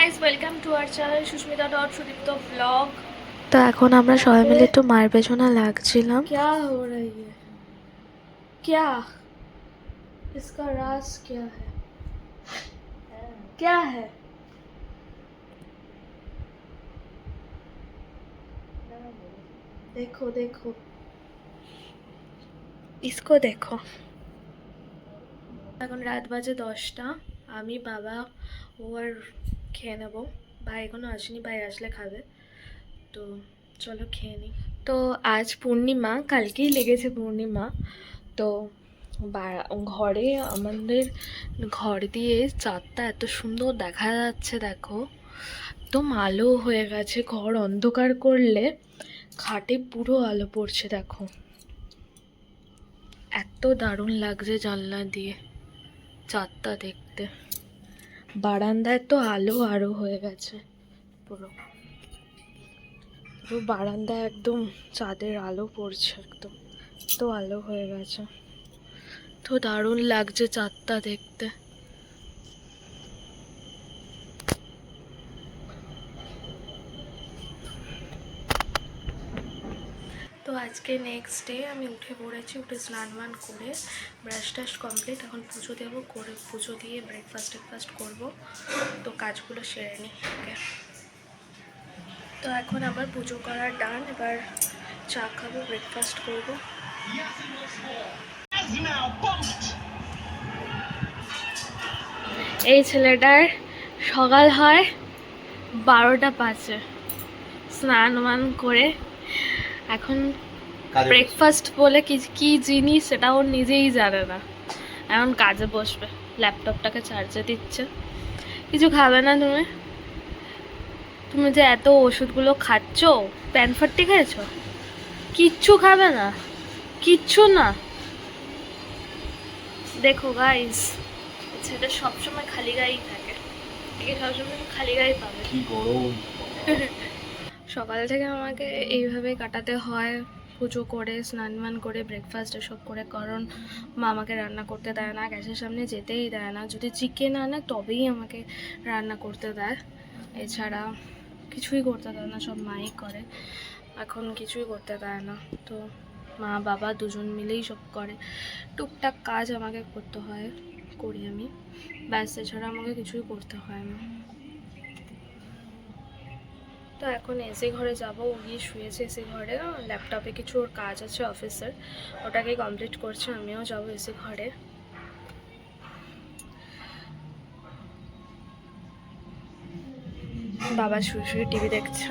Guys, welcome to our channel Susmita dot Sudipta blog. তো এখন আমরা সবাই মিলে একটু মায়ের পেছনে লাগছিলাম। क्या हो रही है? क्या इसका राज क्या है? क्या है? देखो देखो इसको देखो। এখন রাত বাজে 10টা। আমি বাবা ও আর খেয়ে নেবো। ভাই এখনো আসেনি, ভাই আসলে খাবে। তো চলো খেয়ে নিই। তো আজ পূর্ণিমা, কালকেই লেগেছে পূর্ণিমা। তো ঘরে আমাদের ঘর দিয়ে চাঁদটা এত সুন্দর দেখা যাচ্ছে, দেখো একদম আলো হয়ে গেছে। ঘর অন্ধকার করলে খাটে পুরো আলো পড়ছে, দেখো এত দারুণ লাগছে জানলা দিয়ে চাঁদটা দেখতে। বারান্দায় তো আলো আরো হয়ে গেছে, পুরো পুরো বারান্দায় একদম চাঁদের আলো পড়ছে, একদম তো আলো হয়ে গেছে। তো দারুণ লাগছে চাঁদটা দেখতে। তো আজকে নেক্সট ডে আমি উঠে পড়েছি, উঠে স্নান মান করে ব্রাশ টাশ কমপ্লিট। এখন পুজো দেবো, করে পুজো দিয়ে ব্রেকফাস্ট করবো। তো কাজগুলো সেরে নিই আগে। তো এখন আবার পুজো করার ডান, এবার চা খাবো, ব্রেকফাস্ট করবো। এই ছেলেটার সকাল হয় 12টা 5-এ, স্নান মান করে এখন ব্রেকফাস্ট বলে কি জিনিস সেটা ওর নিজেই জানে না। এখন কাজে বসবে, ল্যাপটপটাকে চার্জে দিচ্ছে। কিছু খাবে না তুমি? তুমি যে এত ওষুধগুলো খাচ্ছ, প্যানফার্টি খেয়েছো? কিচ্ছু খাবে না, কিচ্ছু না। দেখো গাইস, ছেলে সবসময় খালি গায়েই থাকে, একে সবসময় খালি গায়ে পাবে। কি গরম! সকাল থেকে আমাকে এইভাবে কাটাতে হয়, পুজো করে স্নান মান করে ব্রেকফাস্ট এসব করে। কারণ মা আমাকে রান্না করতে দেয় না, গ্যাসের সামনে যেতেই দেয় না। যদি চিকেন আনে তবেই আমাকে রান্না করতে দেয়, এছাড়া কিছুই করতে দেয় না, সব মাই করে। এখন কিছুই করতে দেয় না, তো মা বাবা দুজন মিলেই সব করে। টুকটাক কাজ আমাকে করতে হয়, করি আমি, ব্যাস, এছাড়া আমাকে কিছুই করতে হয় না। তো এখন এসি ঘরে যাবো, ও গিয়ে শুয়েছে এসি ঘরে, ল্যাপটপে কিছু ওর কাজ আছে অফিসের, ওটাকে কমপ্লিট করছে। আমিও যাবো এসি ঘরে। বাবা শুয়ে শুয়ে টিভি দেখছে,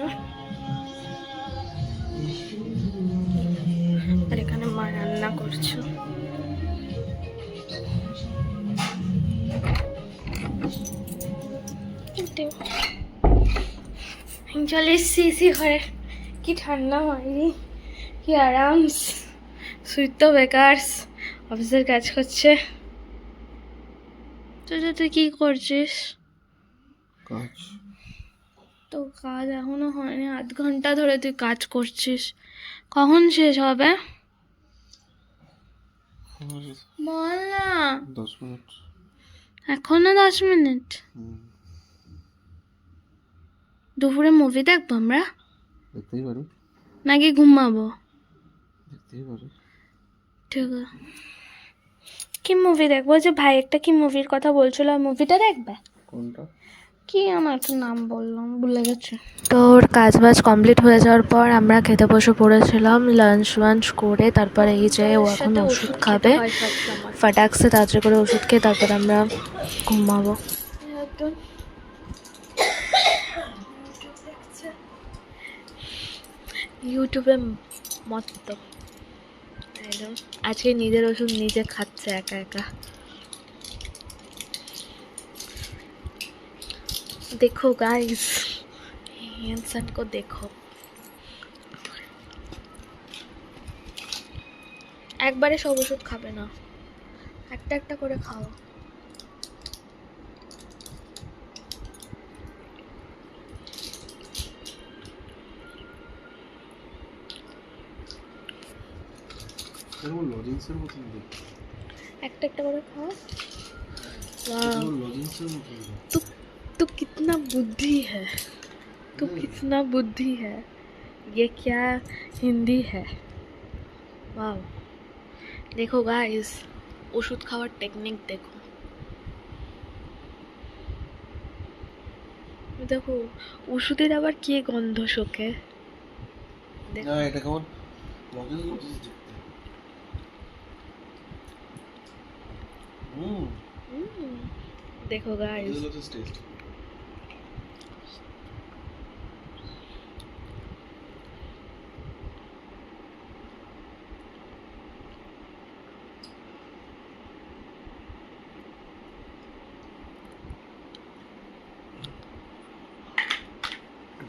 আর এখানে মা রান্না করছে। চলে এসছি এসি ঘরে। কি ঠান্ডা মাইরি, কি আরাম। সুইট বেকার অফিসের কাজ করছে। তুই কি করছিস? কাজ। তো কাজ এখনো হয়নি, আধ ঘন্টা ধরে তুই কাজ করছিস, কখন শেষ হবে বল না। 10 মিনিট। এখনো 10 মিনিট? দুপুরে মুভি দেখবো আমরা, দেখতেই পারি। নাকি ঘুমাবো? দেখতেই পারি। ঠিক আছে, কি মুভি দেখবো? যে ভাই একটা কি মুভির কথা বলছিল, মুভিটা দেখবে? কোনটা? কি আমার একটা নাম বললাম, ভুলে গেছি। তো ওর কাজ বাজ কমপ্লিট হয়ে যাওয়ার পর আমরা খেতে বসে পড়েছিলাম, লাঞ্চ ওয়াঞ্চ করে। তারপরে এই যে ও এখন ওষুধ খাবে, ফাটাকসে তাড়াতাড়ি করে ওষুধ খেয়ে তারপর আমরা ঘুমাবো। ইউটিউবে মত্ত একদম। আজকে নিজের ওষুধ নিজে খাচ্ছে একা একা। देखो गाइस, इंसान को देखो। একবারে সব ওষুধ খাবে না, একটা একটা করে খাও। এরকম লজেন্সের মতন দেখতে। একটা একটা করে খাও। লজেন্সের মতন। तो कितना बुद्धि है, तो कितना बुद्धि है। ये क्या हिंदी है। वाह, देखो गाइस ওষুধ খাওয়ার টেকনিক দেখো। দেখো ওষুধের আবার কি গন্ধ শোকে। না এটা কেমন লজেন্স লজেন্স দেখতে। দেখো গাইস লজেন্স টেস্ট।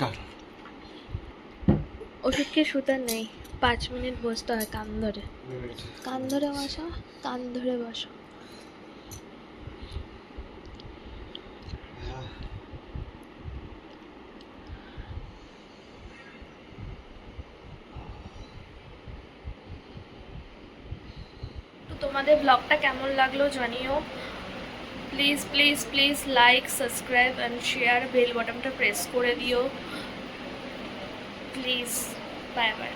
ডাল ওষুধ খেয়ে শুতে নেই, 5 মিনিট বসতে হয় কান ধরে। কান ধরে বসো, কান ধরে বসো। তো তোমাদের ব্লগটা কেমন লাগলো জানিও। Please please please like, subscribe and share, bell বাটনটা প্রেস করে দিও প্লিজ। Bye bye.